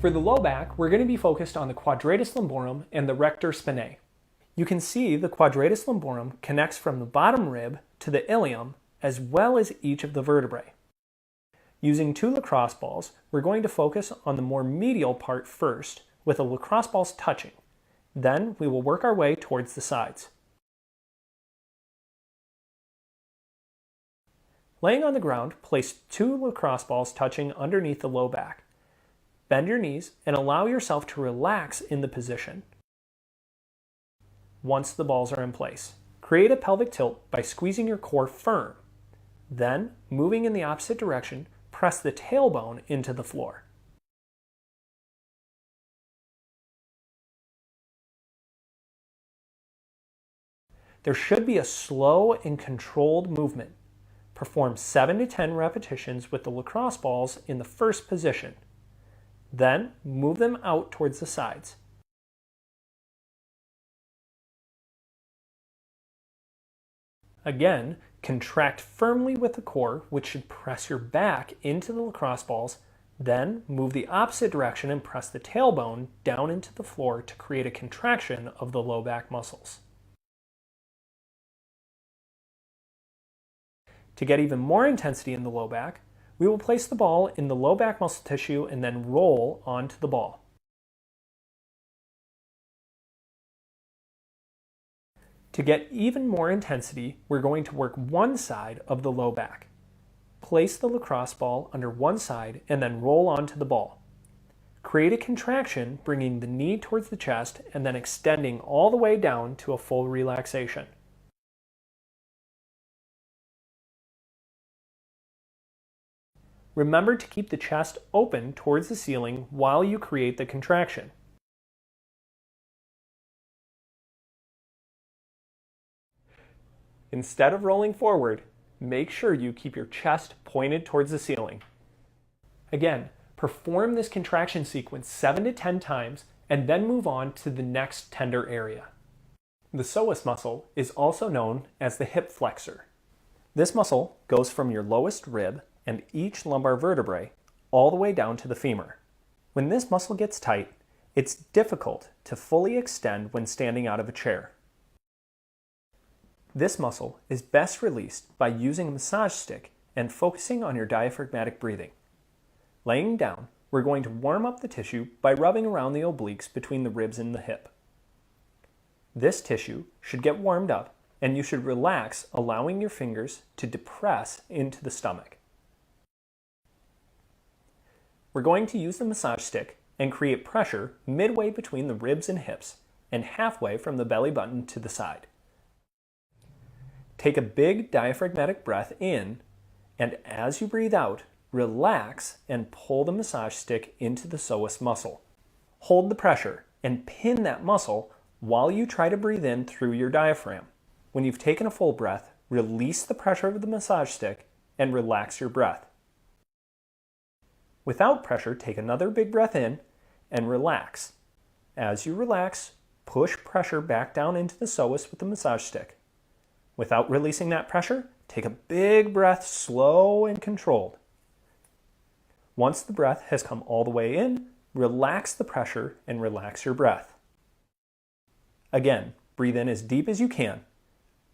For the low back, we're going to be focused on the quadratus lumborum and the rector spinae. You can see the quadratus lumborum connects from the bottom rib to the ilium as well as each of the vertebrae. Using two lacrosse balls, we're going to focus on the more medial part first with the lacrosse balls touching. Then we will work our way towards the sides. Laying on the ground, place two lacrosse balls touching underneath the low back. Bend your knees and allow yourself to relax in the position. Once the balls are in place, create a pelvic tilt by squeezing your core firm. Then, moving in the opposite direction, press the tailbone into the floor. There should be a slow and controlled movement. Perform 7 to 10 repetitions with the lacrosse balls in the first position. Then, move them out towards the sides. Again, contract firmly with the core, which should press your back into the lacrosse balls. Then, move the opposite direction and press the tailbone down into the floor to create a contraction of the low back muscles. To get even more intensity in the low back, we will place the ball in the low back muscle tissue and then roll onto the ball. To get even more intensity, we're going to work one side of the low back. Place the lacrosse ball under one side and then roll onto the ball. Create a contraction, bringing the knee towards the chest and then extending all the way down to a full relaxation. Remember to keep the chest open towards the ceiling while you create the contraction. Instead of rolling forward, make sure you keep your chest pointed towards the ceiling. Again, perform this contraction sequence 7 to 10 times and then move on to the next tender area. The psoas muscle is also known as the hip flexor. This muscle goes from your lowest rib and each lumbar vertebrae all the way down to the femur. When this muscle gets tight, it's difficult to fully extend when standing out of a chair. This muscle is best released by using a massage stick and focusing on your diaphragmatic breathing. Laying down, we're going to warm up the tissue by rubbing around the obliques between the ribs and the hip. This tissue should get warmed up and you should relax, allowing your fingers to depress into the stomach. We're going to use the massage stick and create pressure midway between the ribs and hips and halfway from the belly button to the side. Take a big diaphragmatic breath in, and as you breathe out, relax and pull the massage stick into the psoas muscle. Hold the pressure and pin that muscle while you try to breathe in through your diaphragm. When you've taken a full breath, release the pressure of the massage stick and relax your breath. Without pressure, take another big breath in and relax. As you relax, push pressure back down into the psoas with the massage stick. Without releasing that pressure, take a big breath, slow and controlled. Once the breath has come all the way in, relax the pressure and relax your breath. Again, breathe in as deep as you can.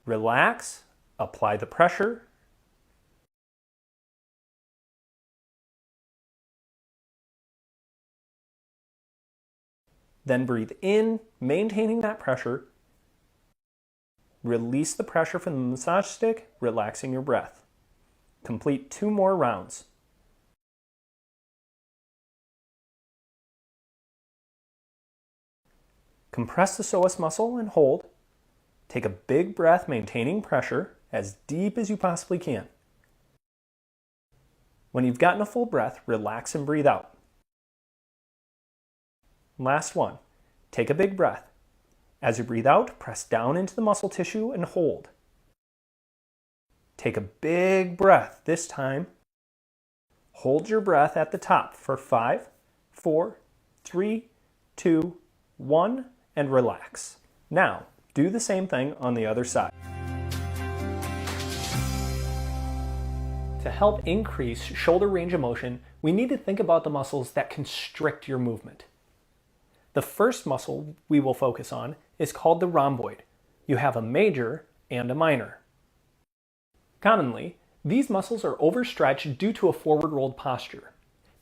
Relax, apply the pressure, then breathe in, maintaining that pressure. Release the pressure from the massage stick, relaxing your breath. Complete 2 more rounds. Compress the psoas muscle and hold. Take a big breath, maintaining pressure as deep as you possibly can. When you've gotten a full breath, relax and breathe out. Last one. Take a big breath. As you breathe out, press down into the muscle tissue and hold. Take a big breath this time. Hold your breath at the top for 5, 4, 3, 2, 1, and relax. Now, do the same thing on the other side. To help increase shoulder range of motion, we need to think about the muscles that constrict your movement. The first muscle we will focus on is called the rhomboid. You have a major and a minor. Commonly, these muscles are overstretched due to a forward rolled posture.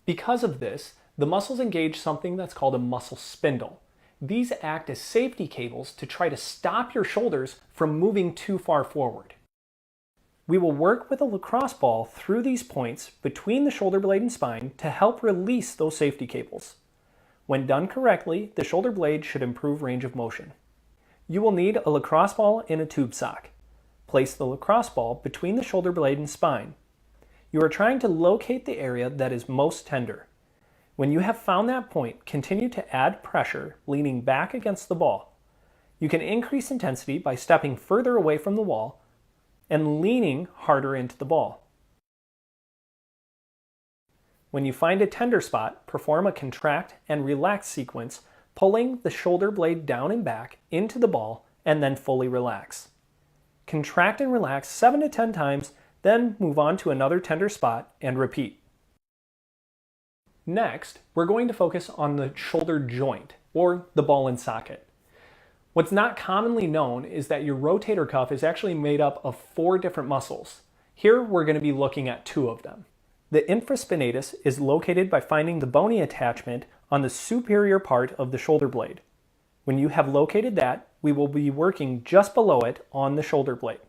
Because of this, the muscles engage something that's called a muscle spindle. These act as safety cables to try to stop your shoulders from moving too far forward. We will work with a lacrosse ball through these points between the shoulder blade and spine to help release those safety cables. When done correctly, the shoulder blade should improve range of motion. You will need a lacrosse ball in a tube sock. Place the lacrosse ball between the shoulder blade and spine. You are trying to locate the area that is most tender. When you have found that point, continue to add pressure, leaning back against the ball. You can increase intensity by stepping further away from the wall and leaning harder into the ball. When you find a tender spot, perform a contract and relax sequence, pulling the shoulder blade down and back into the ball and then fully relax. Contract and relax 7 to 10 times, then move on to another tender spot and repeat. Next, we're going to focus on the shoulder joint, or the ball and socket. What's not commonly known is that your rotator cuff is actually made up of 4 different muscles. Here we're going to be looking at 2 of them. The infraspinatus is located by finding the bony attachment on the superior part of the shoulder blade. When you have located that, we will be working just below it on the shoulder blade.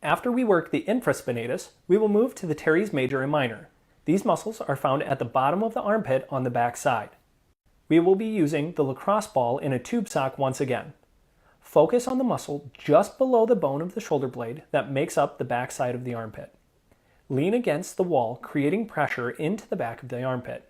After we work the infraspinatus, we will move to the teres major and minor. These muscles are found at the bottom of the armpit on the back side. We will be using the lacrosse ball in a tube sock once again. Focus on the muscle just below the bone of the shoulder blade that makes up the back side of the armpit. Lean against the wall, creating pressure into the back of the armpit.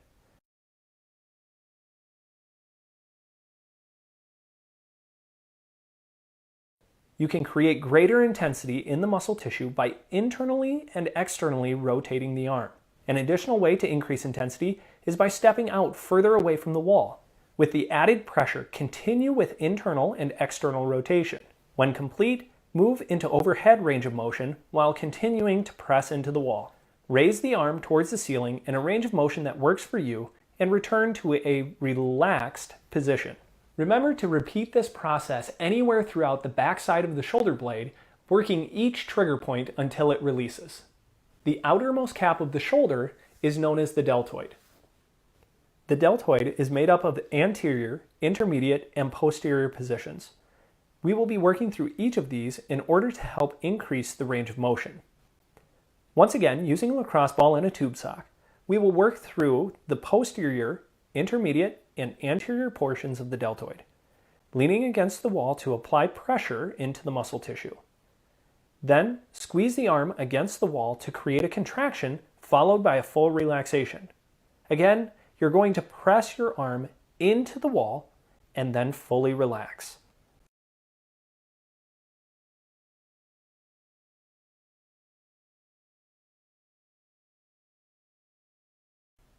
You can create greater intensity in the muscle tissue by internally and externally rotating the arm. An additional way to increase intensity is by stepping out further away from the wall. With the added pressure, continue with internal and external rotation. When complete, move into overhead range of motion while continuing to press into the wall. Raise the arm towards the ceiling in a range of motion that works for you and return to a relaxed position. Remember to repeat this process anywhere throughout the back side of the shoulder blade, working each trigger point until it releases. The outermost cap of the shoulder is known as the deltoid. The deltoid is made up of anterior, intermediate, and posterior positions. We will be working through each of these in order to help increase the range of motion. Once again, using a lacrosse ball and a tube sock, we will work through the posterior, intermediate, and anterior portions of the deltoid, leaning against the wall to apply pressure into the muscle tissue. Then, squeeze the arm against the wall to create a contraction followed by a full relaxation. Again, you're going to press your arm into the wall and then fully relax.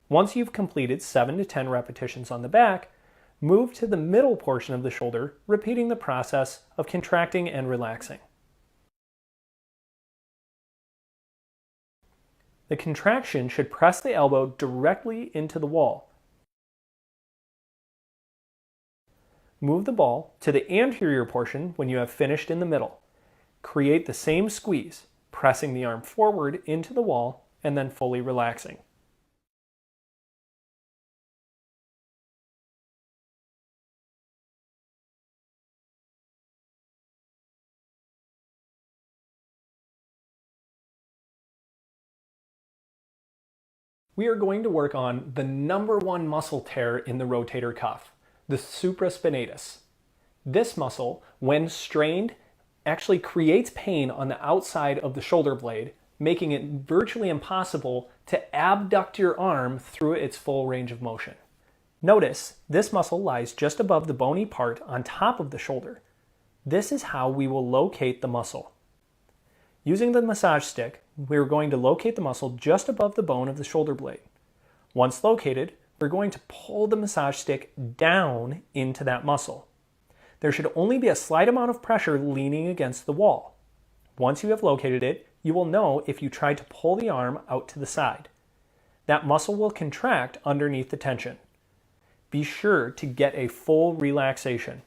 Once you've completed 7 to 10 repetitions on the back, move to the middle portion of the shoulder, repeating the process of contracting and relaxing. The contraction should press the elbow directly into the wall. Move the ball to the anterior portion when you have finished in the middle. Create the same squeeze, pressing the arm forward into the wall and then fully relaxing. We are going to work on the number 1 muscle tear in the rotator cuff, the supraspinatus. This muscle, when strained, actually creates pain on the outside of the shoulder blade, making it virtually impossible to abduct your arm through its full range of motion. Notice, this muscle lies just above the bony part on top of the shoulder. This is how we will locate the muscle. Using the massage stick, we're going to locate the muscle just above the bone of the shoulder blade. Once located, we're going to pull the massage stick down into that muscle. There should only be a slight amount of pressure leaning against the wall. Once you have located it, you will know if you try to pull the arm out to the side. That muscle will contract underneath the tension. Be sure to get a full relaxation.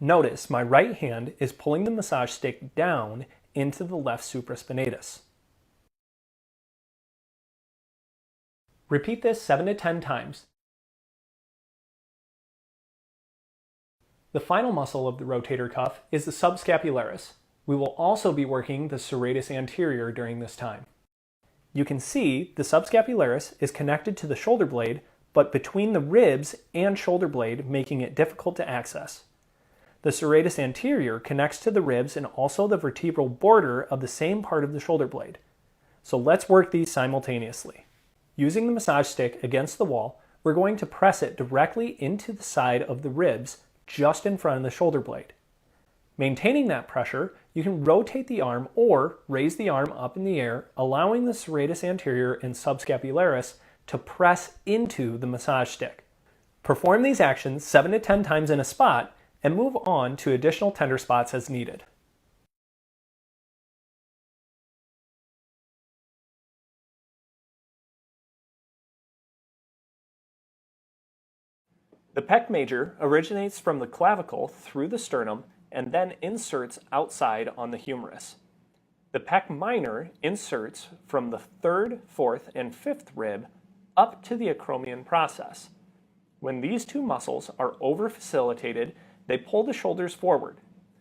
Notice my right hand is pulling the massage stick down into the left supraspinatus. Repeat this 7 to 10 times. The final muscle of the rotator cuff is the subscapularis. We will also be working the serratus anterior during this time. You can see the subscapularis is connected to the shoulder blade, but between the ribs and shoulder blade, making it difficult to access. The serratus anterior connects to the ribs and also the vertebral border of the same part of the shoulder blade. So let's work these simultaneously. Using the massage stick against the wall, we're going to press it directly into the side of the ribs just in front of the shoulder blade. Maintaining that pressure, you can rotate the arm or raise the arm up in the air, allowing the serratus anterior and subscapularis to press into the massage stick. Perform these actions 7 to 10 times in a spot and move on to additional tender spots as needed. The pec major originates from the clavicle through the sternum and then inserts outside on the humerus. The pec minor inserts from the 3rd, 4th, and 5th rib up to the acromion process. When these two muscles are over-facilitated, they pull the shoulders forward.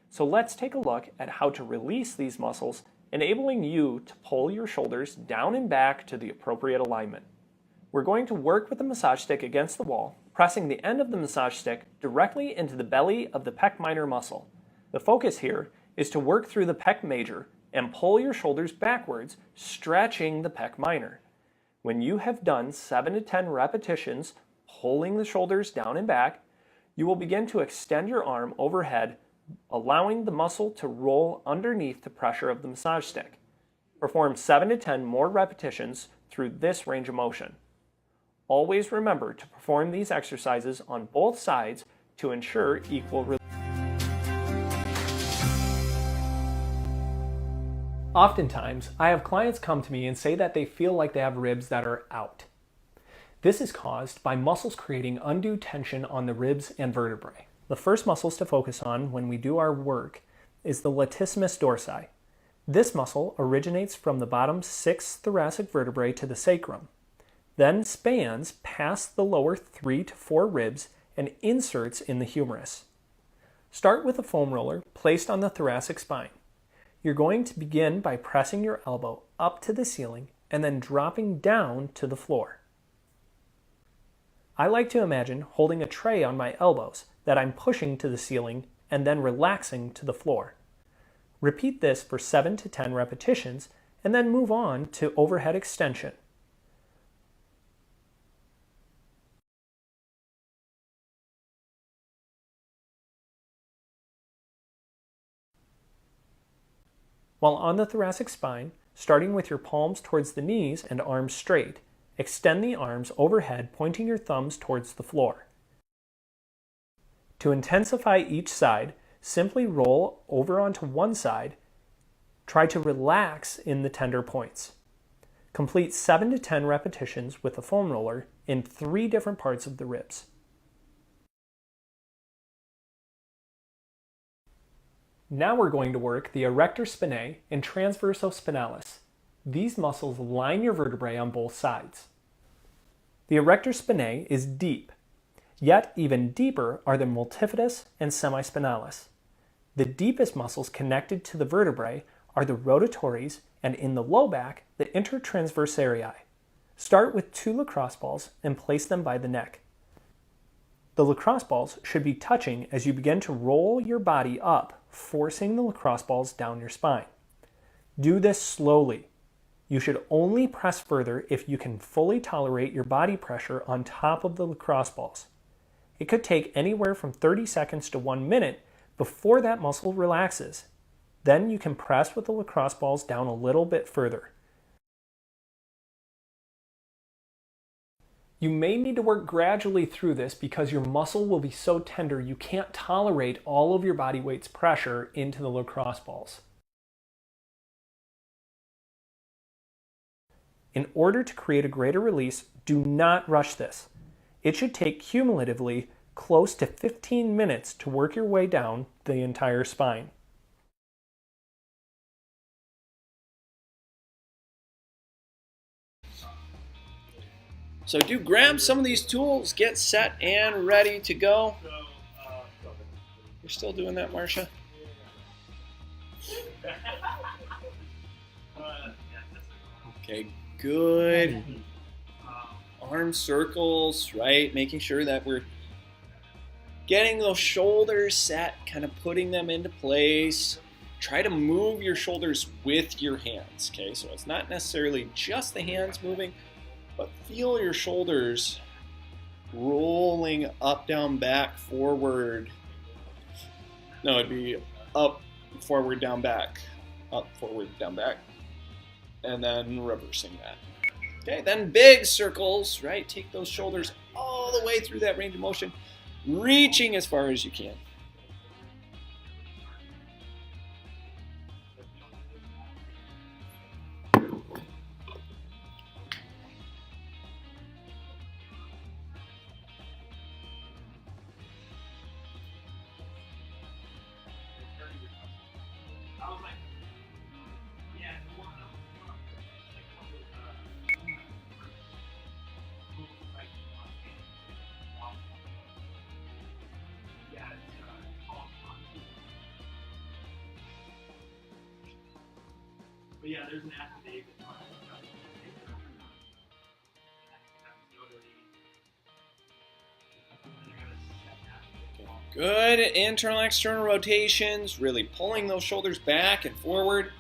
So let's take a look at how to release these muscles, enabling you to pull your shoulders down and back to the appropriate alignment. We're going to work with the massage stick against the wall, pressing the end of the massage stick directly into the belly of the pec minor muscle. The focus here is to work through the pec major and pull your shoulders backwards, stretching the pec minor. When you have done 7 to 10 repetitions, pulling the shoulders down and back, you will begin to extend your arm overhead, allowing the muscle to roll underneath the pressure of the massage stick. Perform 7 to 10 more repetitions through this range of motion. Always remember to perform these exercises on both sides to ensure equal release. Oftentimes, I have clients come to me and say that they feel like they have ribs that are out. This is caused by muscles creating undue tension on the ribs and vertebrae. The first muscles to focus on when we do our work is the latissimus dorsi. This muscle originates from the bottom 6 thoracic vertebrae to the sacrum, then spans past the lower 3 to 4 ribs and inserts in the humerus. Start with a foam roller placed on the thoracic spine. You're going to begin by pressing your elbow up to the ceiling and then dropping down to the floor. I like to imagine holding a tray on my elbows that I'm pushing to the ceiling and then relaxing to the floor. Repeat this for 7 to 10 repetitions and then move on to overhead extension. While on the thoracic spine, starting with your palms towards the knees and arms straight, extend the arms overhead, pointing your thumbs towards the floor. To intensify each side, simply roll over onto one side. Try to relax in the tender points. Complete 7 to 10 repetitions with a foam roller in 3 different parts of the ribs. Now we're going to work the erector spinae and transverso spinalis. These muscles line your vertebrae on both sides. The erector spinae is deep, yet even deeper are the multifidus and semispinalis. The deepest muscles connected to the vertebrae are the rotatories and in the low back, the intertransversarii. Start with 2 lacrosse balls and place them by the neck. The lacrosse balls should be touching as you begin to roll your body up, forcing the lacrosse balls down your spine. Do this slowly. You should only press further if you can fully tolerate your body pressure on top of the lacrosse balls. It could take anywhere from 30 seconds to 1 minute before that muscle relaxes. Then you can press with the lacrosse balls down a little bit further. You may need to work gradually through this because your muscle will be so tender you can't tolerate all of your body weight's pressure into the lacrosse balls. In order to create a greater release, do not rush this. It should take cumulatively close to 15 minutes to work your way down the entire spine. So do grab some of these tools, get set and ready to go. You're still doing that, Marcia? Okay, good. Arm circles, right? Making sure that we're getting those shoulders set, kind of putting them into place. Try to move your shoulders with your hands, okay? So it's not necessarily just the hands moving, but feel your shoulders rolling up, down, back, forward. No, it'd be up, forward, down, back. Up, forward, down, back. And then reversing that. Okay, then big circles, right? Take those shoulders all the way through that range of motion, reaching as far as you can. But yeah, there's an affidavit. Good internal, external rotations, really pulling those shoulders back and forward.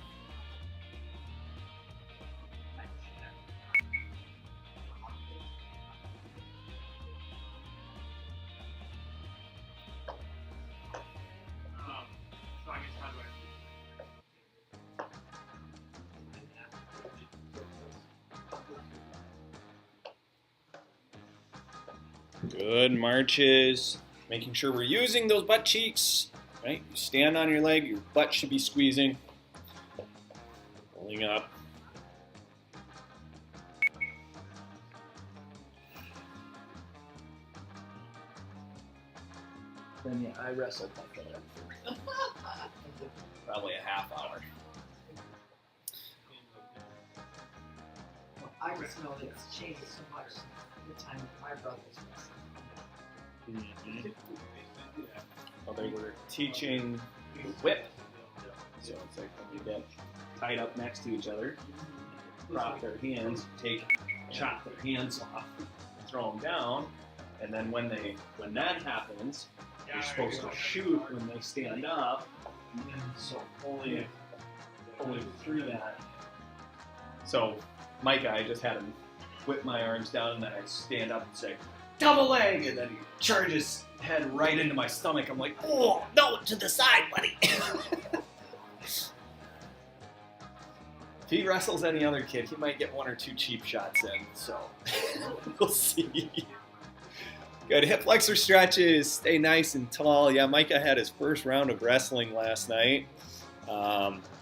Good marches, making sure we're using those butt cheeks, right? You stand on your leg, your butt should be squeezing, pulling up. Then yeah, I wrestled like that. Probably a half hour. Well, I just know that it's changed so much since the time my brother was wrestling. Well, they were teaching the whip. So it's like when you get tied up next to each other, prop their hands, chop their hands off, throw them down, and then when that happens, you're supposed to shoot when they stand up. So pulling through that. So Micah, I just had him whip my arms down, and then I stand up and say, double leg, and then he charges his head right into my stomach. I'm like, oh, no, to the side, buddy. If he wrestles any other kid, he might get one or two cheap shots in, so we'll see. Good hip flexor stretches, stay nice and tall. Yeah, Micah had his first round of wrestling last night.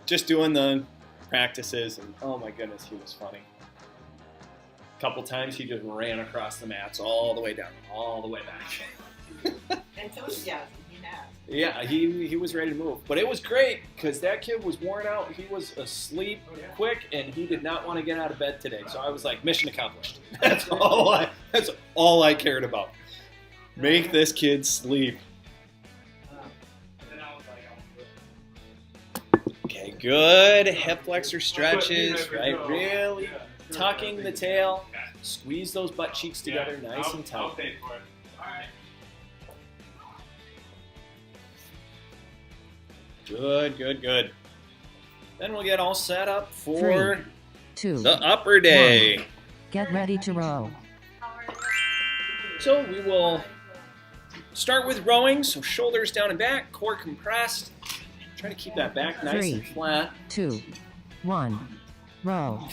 Just doing the practices, and oh my goodness, he was funny. A couple times he just ran across the mats all the way down, all the way back. Enthusiasm, he has. Yeah, he was ready to move. But it was great because that kid was worn out. He was asleep quick, and he did not want to get out of bed today. So I was like, mission accomplished. That's all I cared about. Make this kid sleep. Okay, good. Hip flexor stretches, right? Really tucking the tail. Squeeze those butt cheeks together nice and tight. Good, good, good. Then we'll get all set up for 3, 2, the upper day. 1. Get ready to row. So we will start with rowing. So shoulders down and back, core compressed. Try to keep that back nice 3, and flat. 2, 1. Row.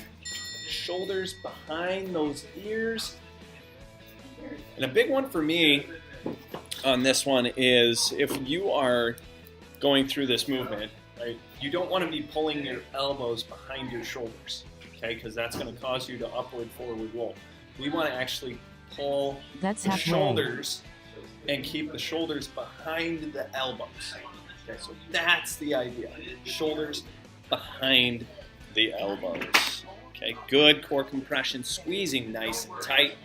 Shoulders behind those ears. And a big one for me on this one is if you are going through this movement, right, you don't want to be pulling your elbows behind your shoulders, okay? Because that's going to cause you to upward forward roll. We want to actually pull That's the halfway. shoulders and keep the shoulders behind the elbows. Okay, so that's the idea. Shoulders behind the elbows. Okay, good core compression, squeezing nice and tight.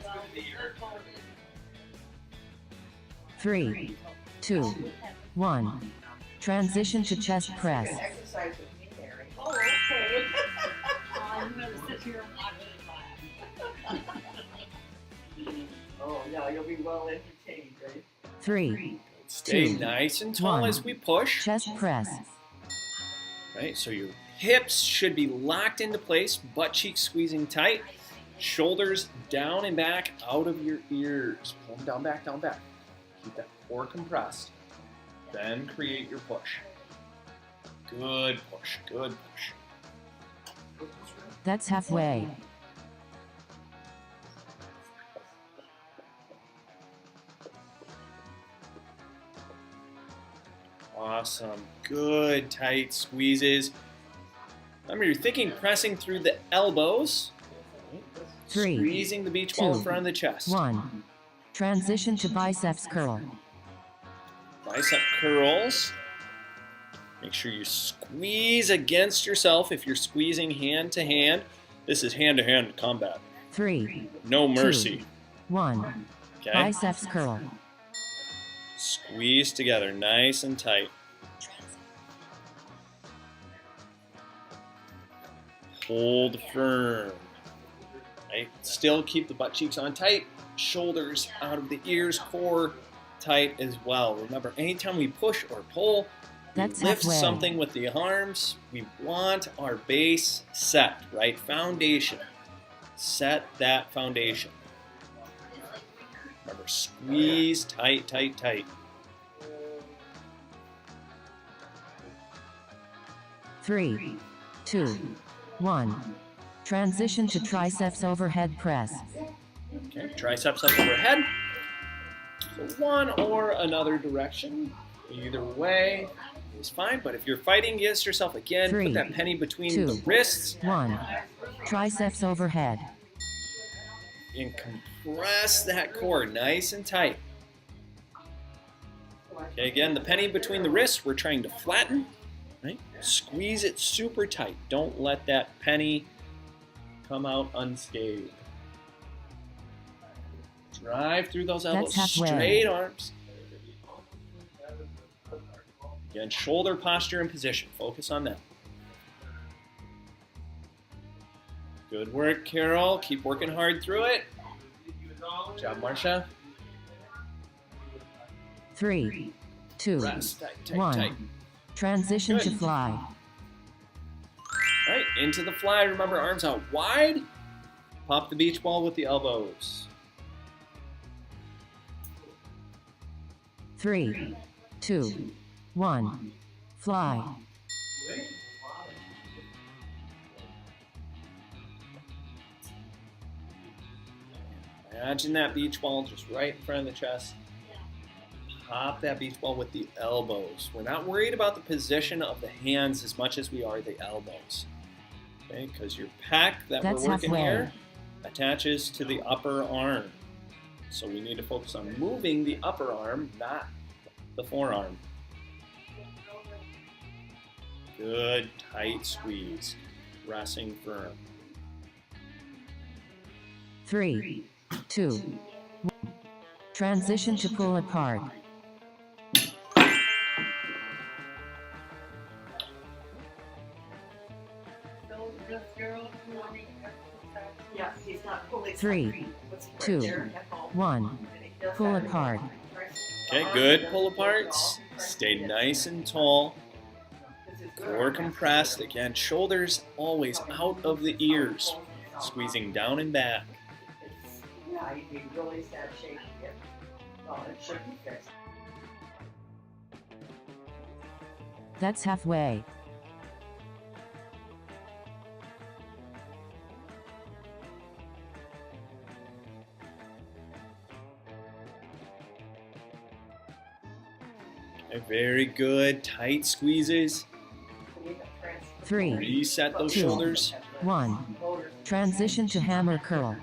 3, 2, 1. Transition to chest press. Exercise with me, Mary. Oh, okay. I'm gonna sit here and watch it. Oh, yeah, you'll be well entertained, right? 3, Stay 2, nice and tall 1. as we push. Chest press. Right, so your hips should be locked into place, butt cheeks squeezing tight, shoulders down and back out of your ears. Pull them down, back, down, back. Keep that core compressed. Then create your push. Good push, good push. That's halfway. Awesome. Good tight squeezes. Remember, you're thinking pressing through the elbows. 3, Squeezing the beach ball in 2, front of the chest. 1. Transition to biceps curl. Bicep curls. Make sure you squeeze against yourself if you're squeezing hand to hand. This is hand to hand combat. 3, No mercy. 1. Okay? Biceps curl. Squeeze together nice and tight. Hold firm. Right? Still keep the butt cheeks on tight. Shoulders out of the ears. Core tight as well. Remember, anytime we push or pull, we That's lift halfway. something with the arms. We want our base set, right? Foundation. Set that foundation. Remember, squeeze tight, tight, tight. 3, 2, 1. Transition to triceps overhead press. Okay, triceps up overhead. So one or another direction. Either way is fine, but if you're fighting against yourself again, 3, put that penny between 2, the wrists 1. Triceps overhead. and compress that core nice and tight. Okay, again, the penny between the wrists, we're trying to flatten, right? Squeeze it super tight. Don't let that penny come out unscathed. Drive through those elbows, That's halfway. straight arms. Again, shoulder posture and position. Focus on that. Good work, Carol. Keep working hard through it. Good job, Marcia. 3, 2, Rest. Tight, tight, 1. tight. Transition to Good. fly. All right, into the fly. Remember, arms out wide. Pop the beach ball with the elbows. 3, 2, 1. Fly. Imagine that beach ball just right in front of the chest. Pop that beach ball with the elbows. We're not worried about the position of the hands as much as we are the elbows. Okay, because your pec that That's we're working halfway. here attaches to the upper arm. So we need to focus on moving the upper arm, not the forearm. Good, tight squeeze. Pressing firm. 3, 2, 1. Transition to pull apart. So this girl wanting exercise. Yeah, he's not fully. 3, What's he 2, there at home? 1. And he does Pull that. apart. Okay, good pull aparts. Stay nice and tall. Core compressed. Again, shoulders always out of the ears. Squeezing down and back. Yeah, he'd be really sad shaking it. Oh, it should be fixed. That's halfway. Okay, very good. Tight squeezes. 3, Reset those 2, shoulders. 1. Motors Transition to hammer curl.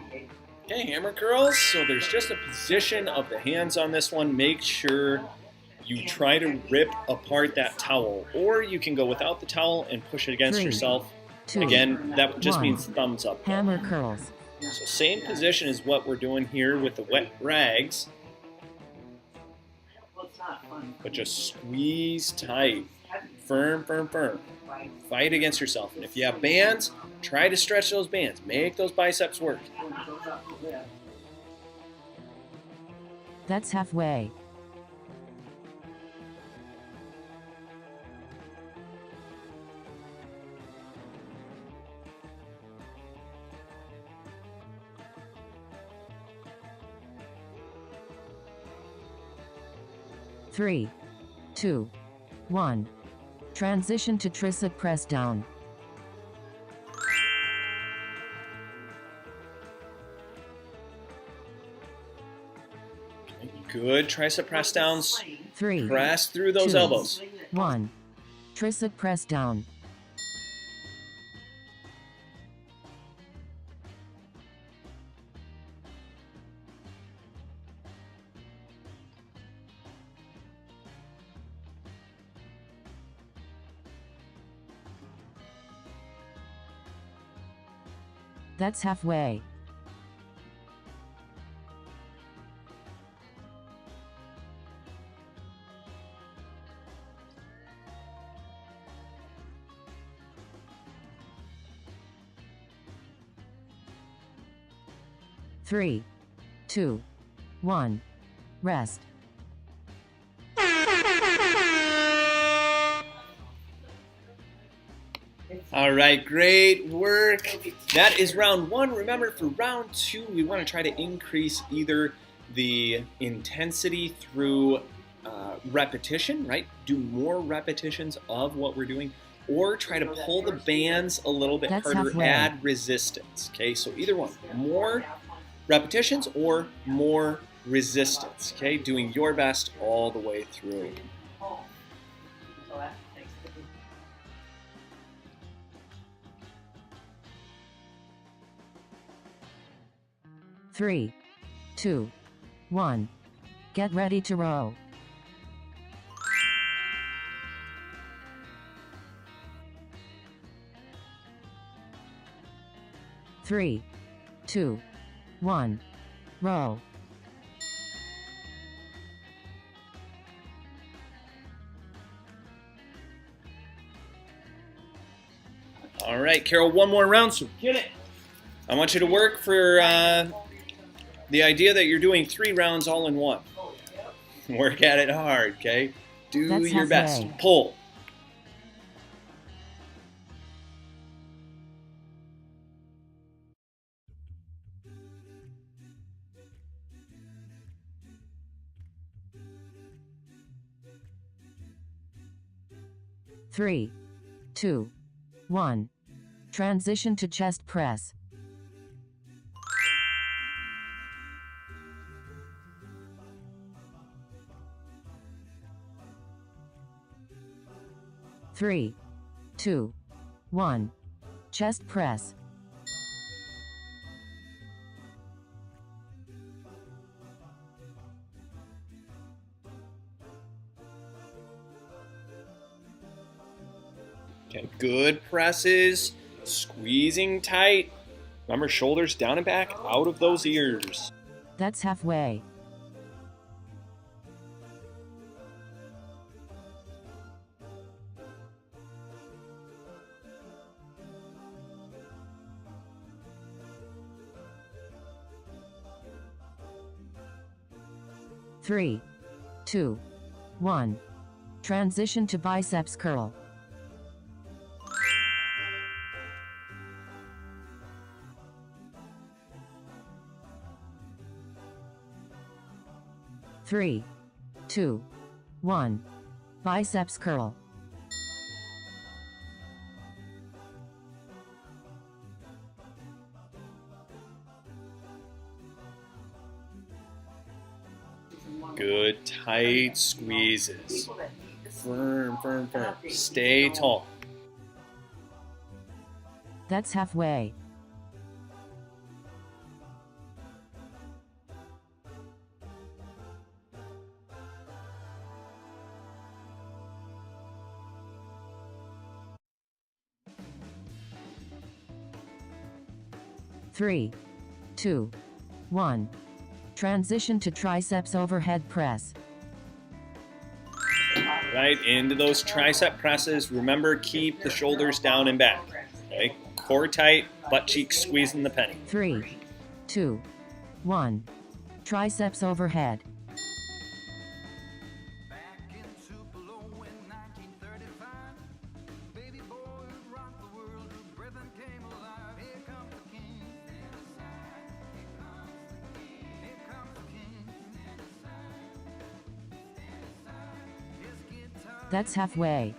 Okay, hammer curls. So there's just a position of the hands on this one. Make sure you try to rip apart that towel, or you can go without the towel and push it against 3, yourself. 2, Again, that just 1. means thumbs up. Hammer curls. So same position as what we're doing here with the wet rags, Well, it's not fun. but just squeeze tight. Firm, firm, firm. Fight against yourself. And if you have bands, try to stretch those bands. Make those biceps work. That's halfway. Three, 2, 1. Transition to tricep press down. Good tricep press downs. 3, Press through those 2, elbows. 1. Tricep press down. That's halfway. Three, 2, 1. Rest. All right, great work. That is round one. Remember, for round two, we want to try to increase either the intensity through repetition, right? Do more repetitions of what we're doing, or try to pull the bands a little bit That's harder, halfway. add resistance. Okay, so either one, more repetitions or more resistance. Okay, doing your best all the way through. So that takes the 3, 2, 1. Get ready to row. Three, 2, 1. Row. All right, Carol, one more round, so get it. I want you to work for the idea that you're doing 3 rounds all in one. Work at it hard, okay? Do That's your best. halfway. Pull. Three, 2, 1. Transition to chest press. Three, 2, 1. Chest press. Okay, good presses, squeezing tight. Remember, shoulders down and back, out of those ears. That's halfway. Three, 2, 1. Transition to biceps curl. Three, 2, 1. Biceps curl. Good tight squeezes. Firm, firm, firm. Stay tall. That's halfway. 3, 2, 1. Transition to triceps overhead press. Right, into those tricep presses. Remember, keep the shoulders down and back. Okay, core tight, butt cheeks squeezing the penny. 3, 2, 1. Triceps overhead. That's halfway.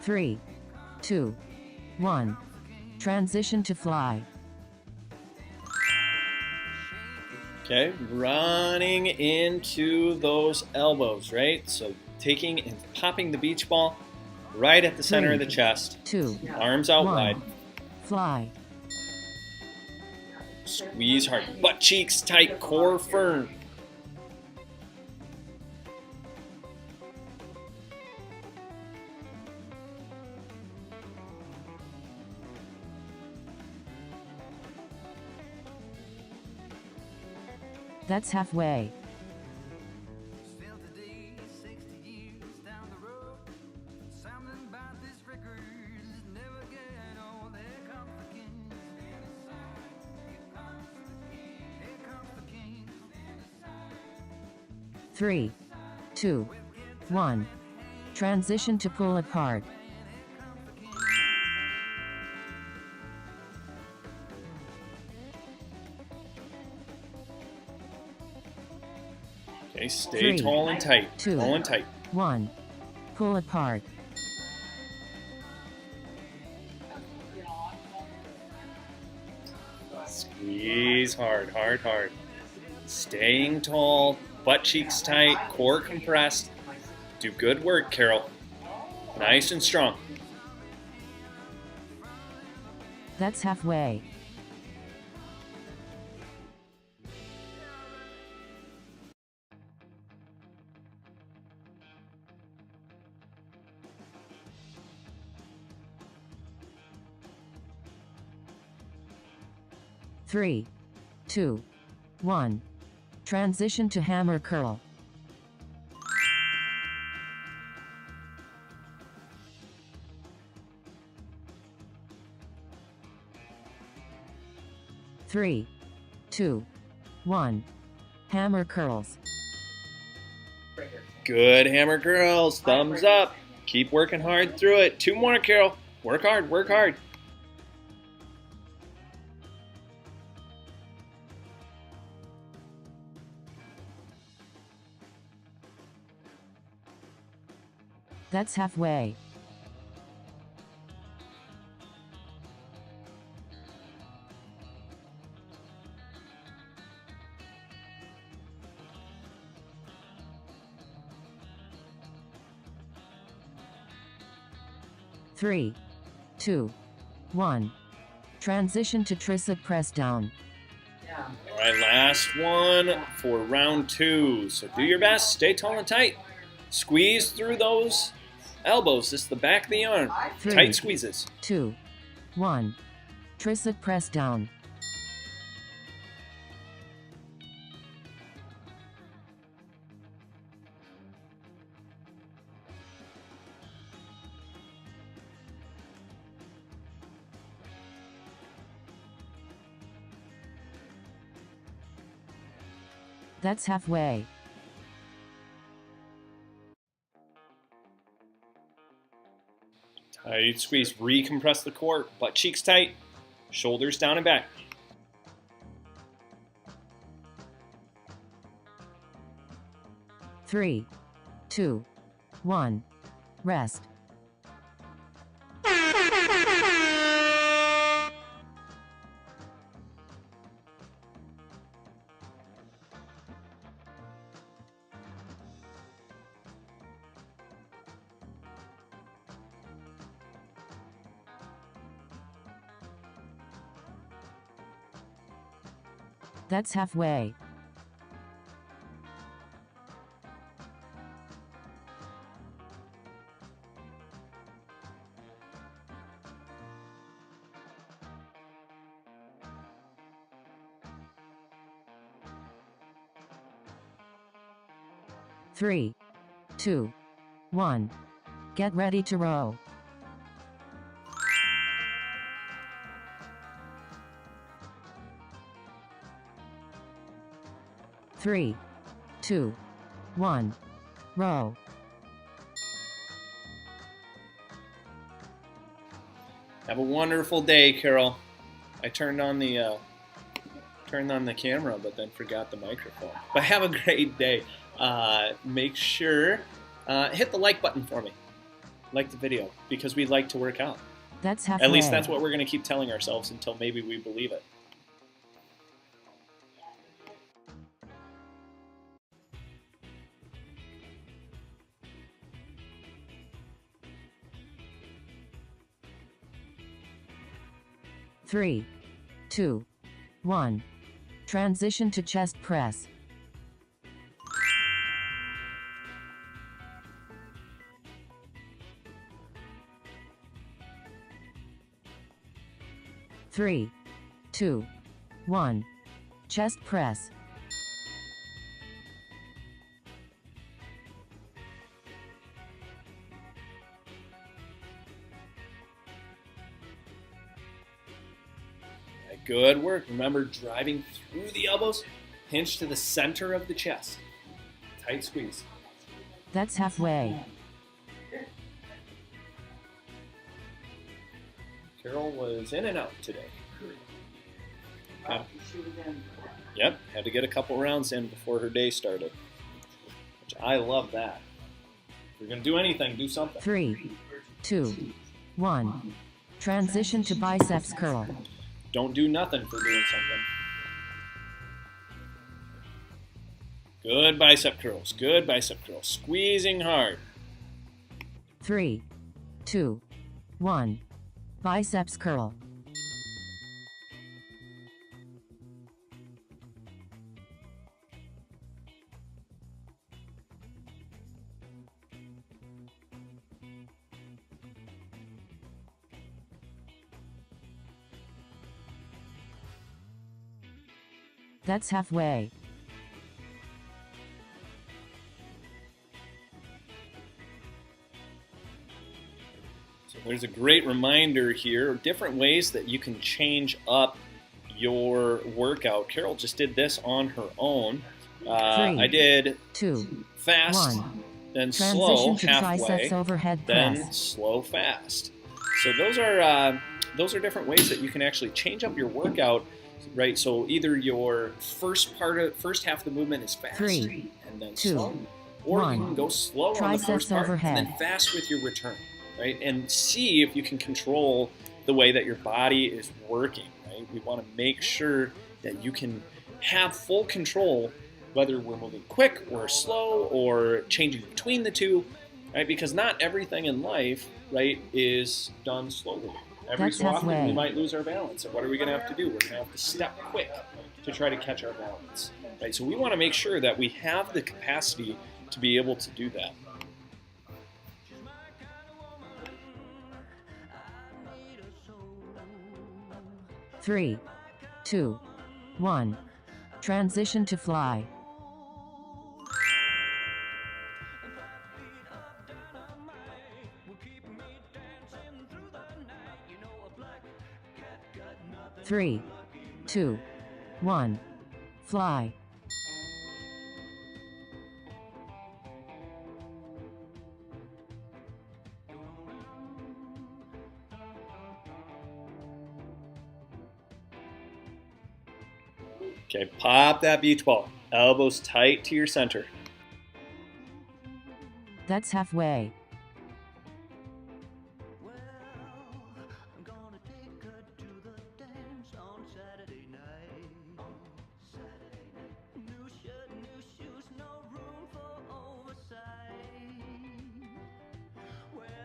Three, 2, 1. Transition to fly. Okay, running into those elbows, right? So taking and popping the beach ball right at the center of the chest. 2, Arms out 1. wide. Fly. Squeeze hard. Butt cheeks tight, core firm. That's halfway. Three, 2, 1. Transition to pull apart. Okay, stay 3, tall and tight. 2, Tall and tight. 1. Pull apart. Squeeze hard, hard, hard. Staying tall, butt cheeks tight, core compressed. Do good work, Carol. Nice and strong. That's halfway. Three, 2, 1. Transition to hammer curl. Three, 2, 1. Hammer curls. Good hammer girls. Thumbs up. Keep working hard through it. 2 more, Carol. Work hard, work hard. That's halfway. Three, 2, 1. Transition to tricep press down. Yeah. All right, last one for round 2. So do your best. Stay tall and tight. Squeeze through those elbows. This is the back of the arm. 3, Tight squeezes. 2, 1. Tricep press down. That's halfway. Tight squeeze. Recompress the core. Butt cheeks tight. Shoulders down and back. Three, 2, 1. Rest. That's halfway. Three, two, one. Get ready to row. Three, two, one. Row. Have a wonderful day, Carol. I turned on the camera, but then forgot the microphone. But have a great day. Make sure hit the like button for me. Like the video, because we like to work out. That's halfway. At least that's what we're going to keep telling ourselves until maybe we believe it. Three, two, one. Transition to chest press. Three, two, one. Chest press. Good work. Remember, driving through the elbows, pinch to the center of the chest. Tight squeeze. That's halfway. Carol was in and out today. She was in. Yep, had to get a couple rounds in before her day started. Which I love that. If you're going to do anything, do something. Three, two, one. Transition to biceps curl. Don't do nothing for doing something. Good bicep curls. Good bicep curls. Squeezing hard. Three, two, one. Biceps curl. That's halfway. So there's a great reminder here, different ways that you can change up your workout. Carol just did this on her own. I did two, fast, one. then Transition slow to halfway, triceps overhead then press. slow fast. So those are different ways that you can actually change up your workout, right? So either your first half of the movement is fast Three, and then two, slow, or one. you can go slow on the Triceps first part overhead. and then fast with your return, right? And see if you can control the way that your body is working, right? We want to make sure that you can have full control whether we're moving quick or slow or changing between the two, right? Because not everything in life, right, is done slowly. Every That's so often halfway. we might lose our balance. And what are we going to have to do? We're going to have to step quick to try to catch our balance, right? So we want to make sure that we have the capacity to be able to do that. Three, two, one. Transition to fly. Three, two, one. Fly. Okay, pop that beach ball. Elbows tight to your center. That's halfway.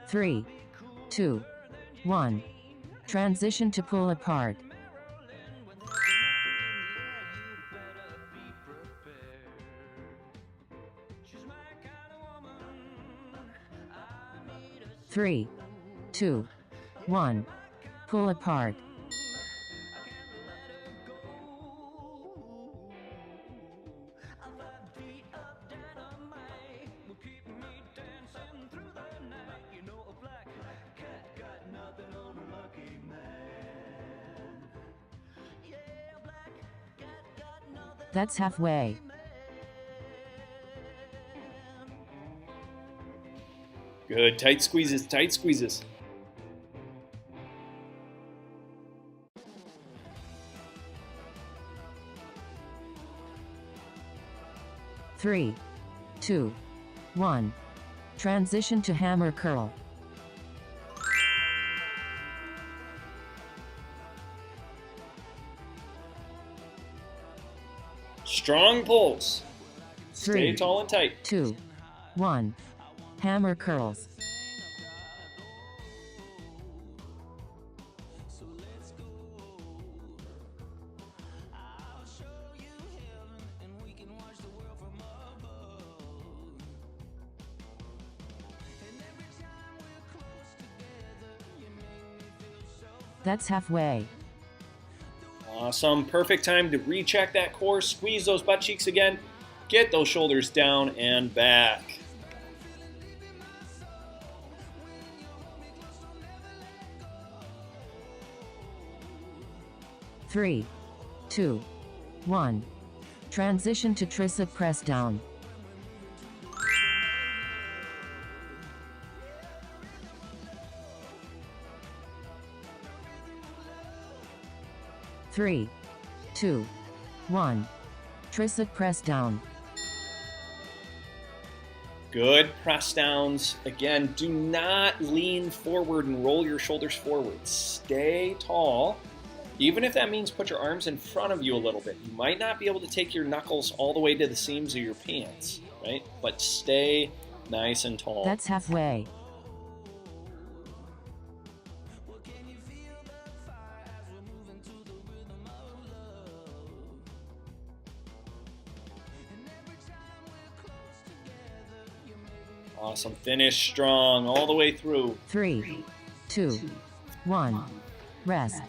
Three, two, one. Transition to pull apart. 3, 2, 1. Pull apart. That's halfway. Good. Tight squeezes, tight squeezes. 3, 2, 1. Transition to hammer curl. Strong pulls. Stay 3, tall and tight. 2, 1. Hammer curls. That's halfway. Awesome. Perfect time to recheck that core. Squeeze those butt cheeks again. Get those shoulders down and back. Three, 2, 1. Transition to tricep press down. Three, 2, 1. Tricep press down. Good. Press downs. Again, do not lean forward and roll your shoulders forward. Stay tall. Even if that means put your arms in front of you a little bit. You might not be able to take your knuckles all the way to the seams of your pants, right? But stay nice and tall. That's halfway. Awesome. Finish strong all the way through. 3, 2, 1. Rest.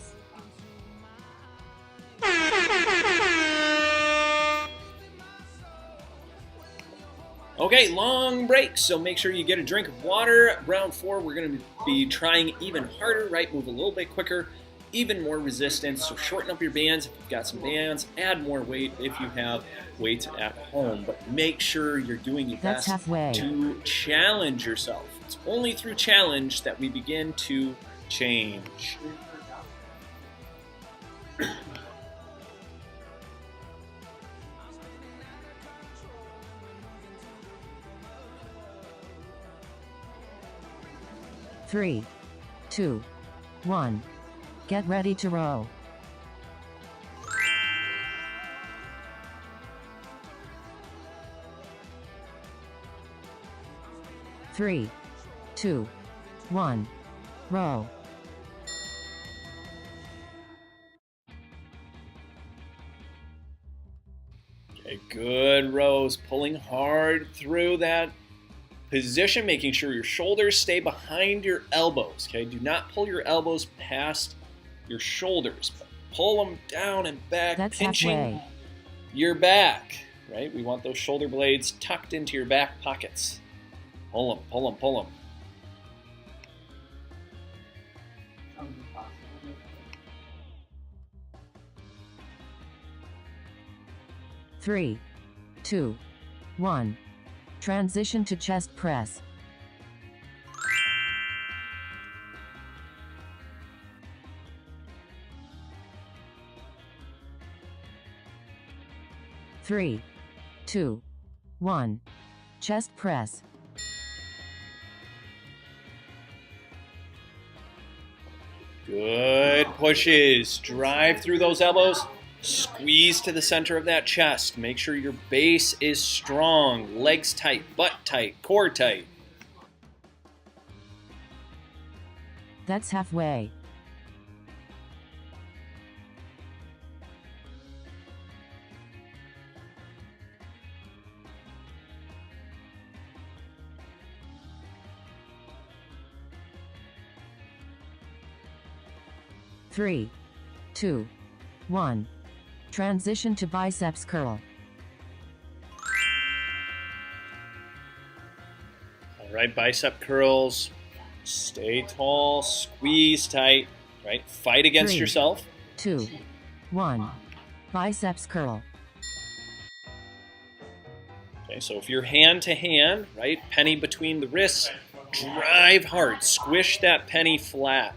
Okay, long break, so make sure you get a drink of water. Round 4, we're going to be trying even harder, right? Move a little bit quicker, even more resistance. So shorten up your bands if you've got some bands. Add more weight if you have weights at home. But make sure you're doing your That's best halfway. to challenge yourself. It's only through challenge that we begin to change. Three, 2, 1. Get ready to row. Three, 2, 1. Row. Okay, good rows, pulling hard through that position, making sure your shoulders stay behind your elbows, okay? Do not pull your elbows past your shoulders, but pull them down and back, That's pinching halfway. your back, right? We want those shoulder blades tucked into your back pockets. Pull them, pull them, pull them. Three, 2, 1. Transition to chest press. Three, 2, 1. Chest press. Good pushes. Drive through those elbows. Squeeze to the center of that chest. Make sure your base is strong. Legs tight, butt tight, core tight. That's halfway. 3, 2, 1. Transition to biceps curl. All right, bicep curls. Stay tall, squeeze tight, right? Fight against 3, yourself. 2, 1. Biceps curl. Okay, so if you're hand to hand, right, penny between the wrists, drive hard, squish that penny flat.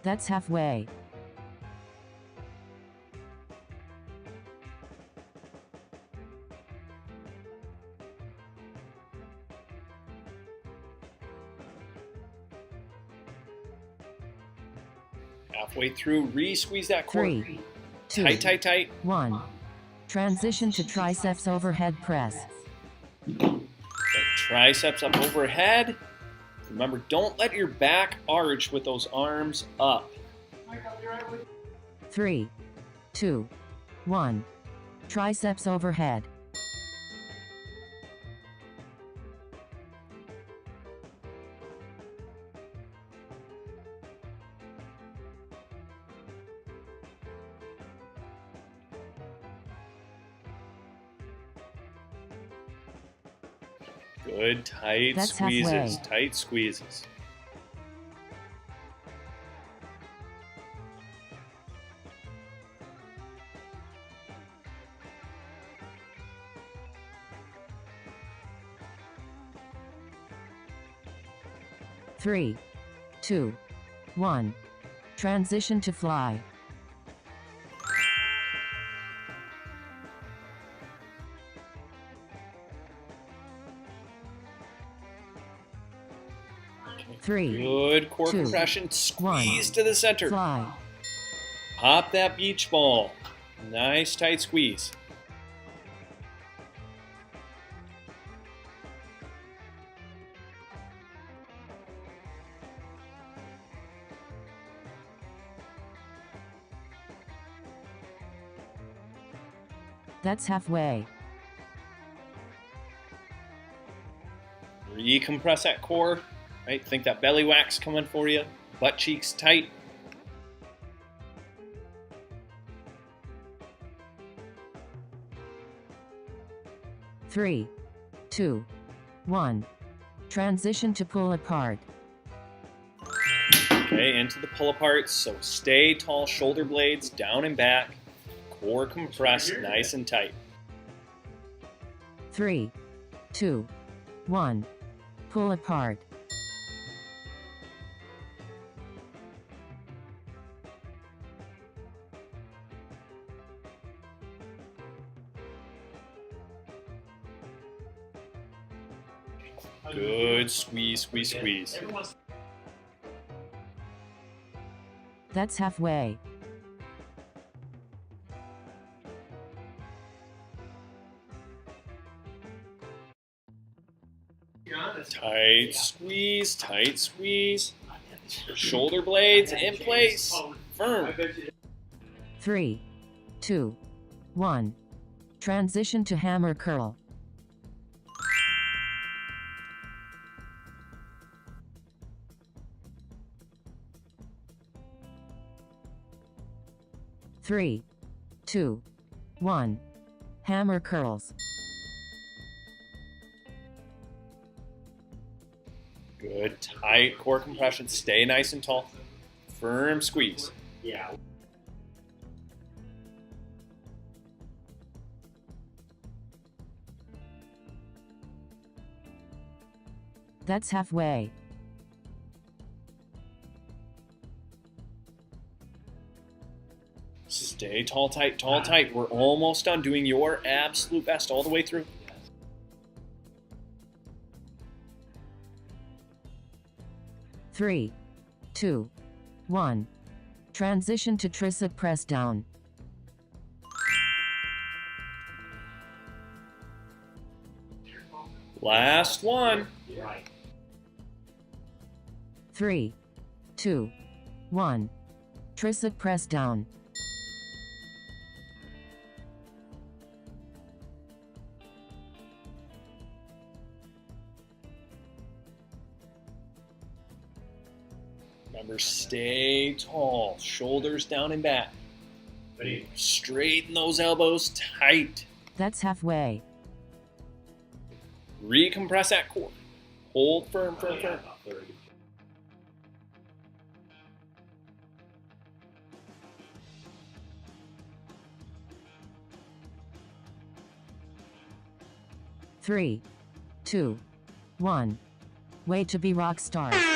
That's halfway. Halfway through, re-squeeze that core. 3, 2, Tight, tight, tight. 1. Transition to triceps overhead press. Okay, triceps up overhead. Remember, don't let your back arch with those arms up. 3, 2, 1. Triceps overhead. Good, tight That's squeezes, halfway. tight squeezes. Three, 2, 1. Transition to fly. Three, Good core 2, compression. 1. Squeeze to the center. Fly. Pop that beach ball. Nice tight squeeze. That's halfway. Recompress that core. Right? Think that belly wax coming for you. Butt cheeks tight. Three, 2, 1. Transition to pull apart. Okay, into the pull aparts. So stay tall, shoulder blades down and back. Core compressed, nice and tight. 3, 2, 1. Pull apart. Good squeeze, squeeze, squeeze. That's halfway. Tight squeeze, tight squeeze. Shoulder blades in place. Firm. 3, 2, 1. Transition to hammer curl. Three, 2, 1. Hammer curls. Good tight core compression. Stay nice and tall. Firm squeeze. Yeah. That's halfway. Stay tall, tight, tall, tight. We're almost done doing your absolute best all the way through. Three, 2, 1. Transition to tricep press down. Last one. Right. 3, 2, 1. Tricep press down. Remember, stay tall, shoulders down and back. Ready? Straighten those elbows tight. That's halfway. Recompress that core. Hold firm, firm, firm. About 30. Three, two, one. Way to be rock stars.